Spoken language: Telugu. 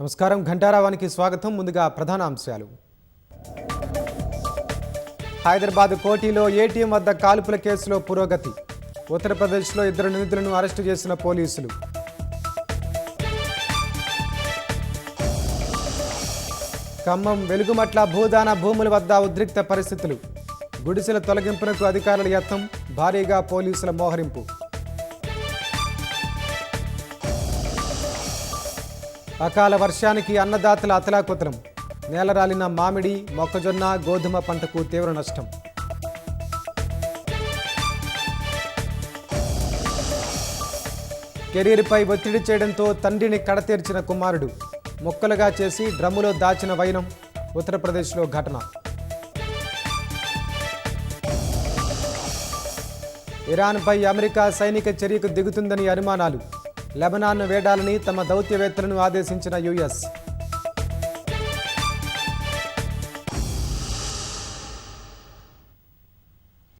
నమస్కారం. ఘంటారావానికి స్వాగతం. ముందుగా ప్రధాన అంశాలు. హైదరాబాద్ కోటిలో ఏటీఎం వద్ద కాల్పుల కేసులో పురోగతి. ఉత్తరప్రదేశ్లో 2 నిందితులను అరెస్టు చేసిన పోలీసులు. ఖమ్మం వెలుగుమట్ల భూదాన భూముల వద్ద ఉద్రిక్త పరిస్థితులు. గుడిసెల తొలగింపునకు అధికారుల యత్నం, భారీగా పోలీసుల మోహరింపు. అకాల వర్షానికి అన్నదాతల అతలాకుతలం. నేలరాలిన మామిడి, మొక్కజొన్న, గోధుమ పంటకు తీవ్ర నష్టం. కెరీర్పై ఒత్తిడి చేయడంతో తండ్రిని కడతీర్చిన కుమారుడు. ముక్కలుగా చేసి డ్రమ్ములో దాచిన వైనం. ఉత్తరప్రదేశ్లో ఘటన. ఇరాన్పై అమెరికా సైనిక చర్యకు దిగుతుందని అనుమానాలు. లెబనాన్ను వేడాలని తమ దౌత్యవేత్తలను ఆదేశించిన యుఎస్.